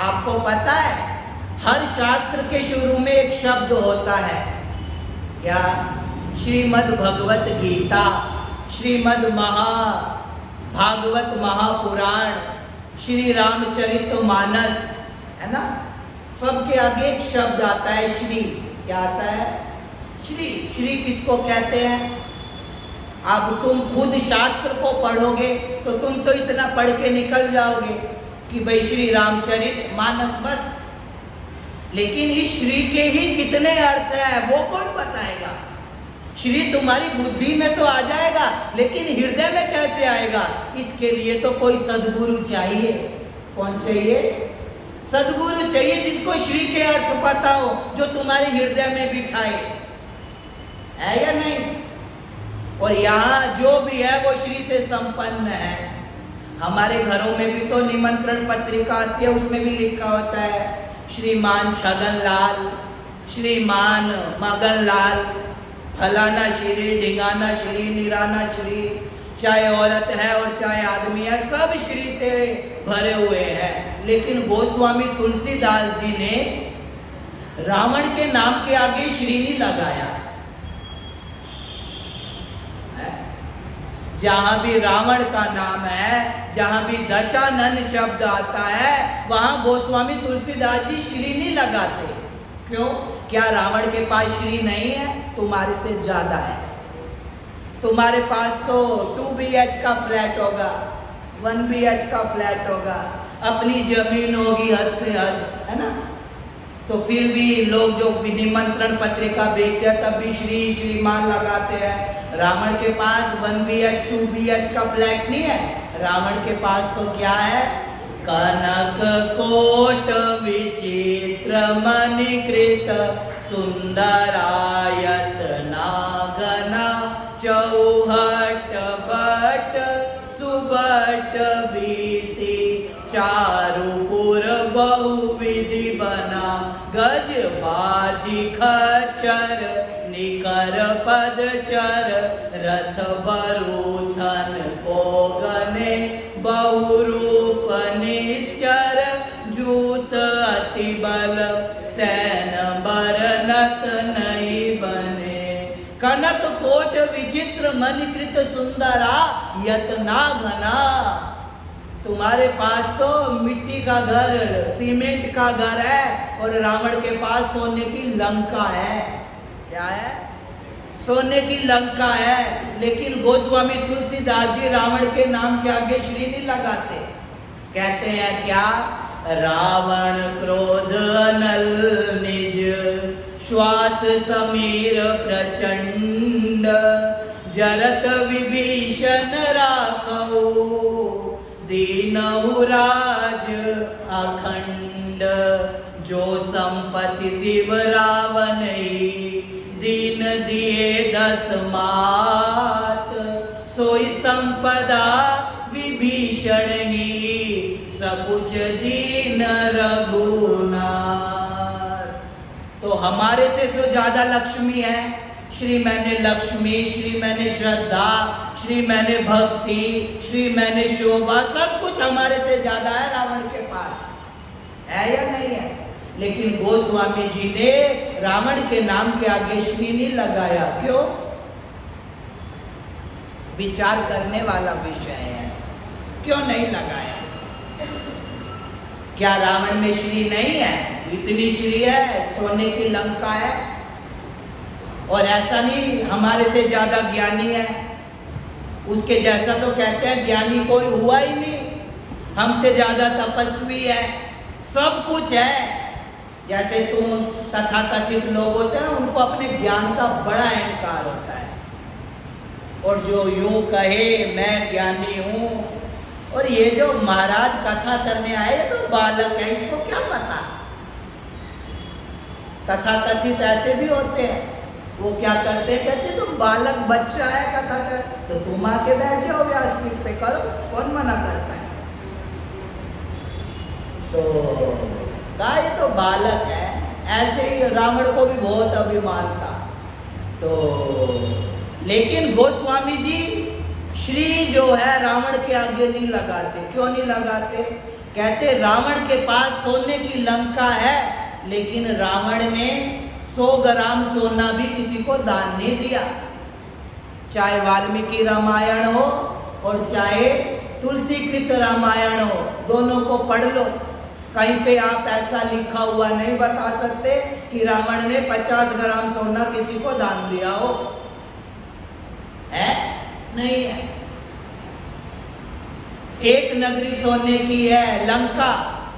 आपको पता है हर शास्त्र के शुरू में एक शब्द होता है, क्या? श्रीमद् भगवत गीता, श्रीमद् भागवत महापुराण, श्री रामचरितमानस, है ना? सबके आगे एक शब्द आता है श्री। क्या आता है? श्री। श्री किसको कहते हैं? अब तुम खुद शास्त्र को पढ़ोगे तो तुम तो इतना पढ़ के निकल जाओगे कि भाई श्री रामचरितमानस बस, लेकिन इस श्री के ही कितने अर्थ है वो कौन बताएगा? श्री तुम्हारी बुद्धि में तो आ जाएगा, लेकिन हृदय में कैसे आएगा? इसके लिए तो कोई सद्गुरु चाहिए। कौन चाहिए? सद्गुरु चाहिए, जिसको श्री के अर्थ पता हो, जो तुम्हारे हृदय में बिठाए, है या नहीं? और यहाँ जो भी है वो श्री से संपन्न है। हमारे घरों में भी तो निमंत्रण पत्रिका आती है, उसमें भी लिखा होता है श्रीमान छगन लाल, श्रीमान मगन लाल, फलाना श्री, ढिंगाना श्री, निराना श्री, चाहे औरत है और चाहे आदमी है, सब श्री से भरे हुए हैं। लेकिन गोस्वामी तुलसीदास जी ने रावण के नाम के आगे श्री नहीं लगाया। जहां भी रावण का नाम है, जहां भी दशानन शब्द आता है, वहां गोस्वामी तुलसीदास जी श्री नहीं लगाते। क्यों? क्या रावण के पास श्री नहीं है? तुम्हारे से ज्यादा है। तुम्हारे पास तो 2 BH का फ्लैट होगा, 1 BH का फ्लैट होगा, अपनी जमीन होगी हद से हद, है ना? तो फिर भी लोग जो निमंत्रण पत्रिका भेजते हैं तब भी श्री श्रीमान लगाते हैं। रावण के पास 1 BH 2 BH का फ्लैट नहीं है। रावण के पास तो क्या है? कनक कोट विचित्र मणिकृत सुंदरायत नागना चौहट बट सुबट बीती चारुपुर बहुविधि बना गज बाजी खच्चर निकर पदचर रथ बरूथन को गने बहुरूप निश्चर जूत अति बल सैन बरनत नहीं बने। कनक कोट विचित्र मणिकृत सुंदरा यतना घना। तुम्हारे पास तो मिट्टी का घर, सीमेंट का घर है, और रावण के पास सोने की लंका है। क्या है? सोने की लंका है। लेकिन गोस्वामी तुलसीदास जी रावण के नाम के आगे श्री नहीं लगाते। कहते हैं क्या? रावण क्रोध अनल निज श्वास समीर प्रचंड जरत विभीषण राखौ दीनहु राज अखंड जो संपत्ति शिव रावण दीन दिए 10 मात सोई संपदा विभीषण ही सकुच दीन रघुनाथ। तो हमारे से तो ज्यादा लक्ष्मी है। श्री मैंने लक्ष्मी, श्री मैंने श्रद्धा, श्री मैंने भक्ति, श्री मैंने शोभा, सब कुछ हमारे से ज्यादा है रावण के पास, है या नहीं है? लेकिन गोस्वामी जी ने रावण के नाम के आगे श्री नहीं लगाया। क्यों? विचार करने वाला विषय है। क्यों नहीं लगाया? क्या रावण में श्री नहीं है? इतनी श्री है, सोने की लंका है। और ऐसा नहीं हमारे से ज्यादा ज्ञानी है, उसके जैसा तो कहते हैं ज्ञानी कोई हुआ ही नहीं, हमसे ज्यादा तपस्वी है, सब कुछ है। जैसे तुम तथाकथित लोग होते हैं ना, उनको अपने ज्ञान का बड़ा अहंकार होता है, और जो यूं कहे मैं ज्ञानी हूं, और ये जो महाराज कथा करने आए ये तो बालक है, इसको क्या पता। तथाकथित ऐसे भी होते हैं, वो क्या करते हैं, कहते तुम बालक बच्चा है कथा कर, तो तुम आके बैठ जाओ व्यासपीठ पे, करो, कौन मना करता है। तो कहा ये तो बालक है। ऐसे ही रावण को भी बहुत अभिमान था। तो लेकिन गोस्वामी जी श्री जो है रावण के आगे नहीं लगाते। क्यों नहीं लगाते? कहते रावण के पास सोने की लंका है, लेकिन रावण ने 100 ग्राम सोना भी किसी को दान नहीं दिया। चाहे वाल्मीकि रामायण हो और चाहे तुलसीकृत रामायण हो, दोनों को पढ़ लो। कहीं पे आप ऐसा लिखा हुआ नहीं बता सकते कि रावण ने 50 ग्राम सोना किसी को दान दिया हो, है? नहीं है। एक नगरी सोने की है लंका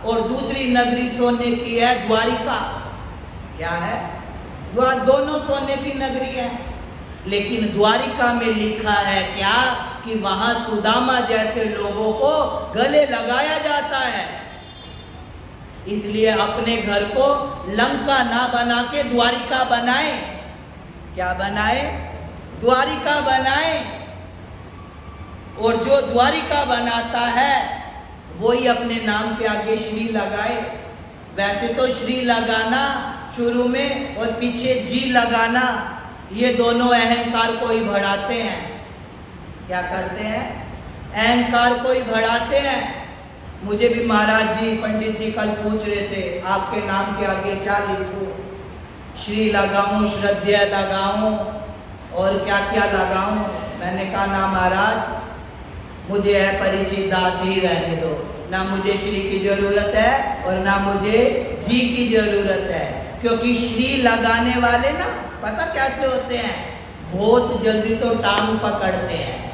और दूसरी नगरी सोने की है द्वारिका। क्या है? दोनों सोने की नगरी है, लेकिन द्वारिका में लिखा है क्या कि वहां सुदामा जैसे लोगों को गले लगाया जाता है। इसलिए अपने घर को लंका ना बना के द्वारिका बनाए। क्या बनाए? द्वारिका बनाए। और जो द्वारिका बनाता है वही अपने नाम के आगे श्री लगाए। वैसे तो श्री लगाना शुरू में और पीछे जी लगाना, ये दोनों अहंकार को ही बढ़ाते हैं। क्या करते हैं? अहंकार को ही बढ़ाते हैं। मुझे भी महाराज जी, पंडित जी कल पूछ रहे थे आपके नाम के आगे क्या लिखूं, श्री लगाऊं, श्रद्धेय लगाऊं और क्या क्या लगाऊं। मैंने कहा ना महाराज, मुझे है परिचित दास ही रहने दो। ना मुझे श्री की जरूरत है और ना मुझे जी की जरूरत है। क्योंकि श्री लगाने वाले ना पता कैसे होते हैं? बहुत जल्दी तो टांग पकड़ते हैं।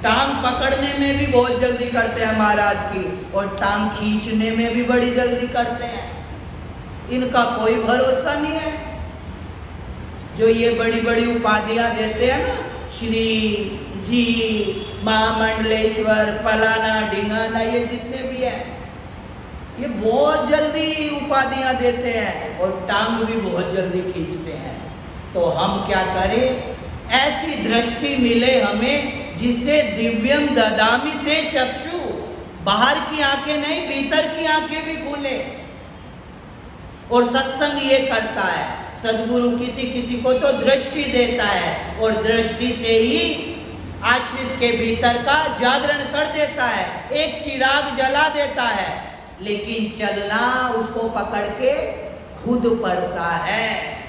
टांग पकड़ने में भी बहुत जल्दी करते हैं महाराज की, और टांग खींचने में भी बड़ी जल्दी करते हैं। इनका कोई भरोसा नहीं है। जो ये बड़ी बड़ी उपाधियां देते हैं ना, श्री जी, महामंडलेश्वर, फलाना ढिंगाना, ये जितने भी हैं, ये बहुत जल्दी उपाधियां देते हैं और टांग भी बहुत जल्दी खींचते हैं। तो हम क्या करें? ऐसी दृष्टि मिले हमें जिससे दिव्यम ददामि ते चक्षु, बाहर की आंखें नहीं भीतर की आंखें भी खुले। और सत्संग ये करता है, सदगुरु किसी किसी को तो दृष्टि देता है और दृष्टि से ही आश्रित के भीतर का जागरण कर देता है, एक चिराग जला देता है। लेकिन चलना उसको पकड़ के खुद पड़ता है।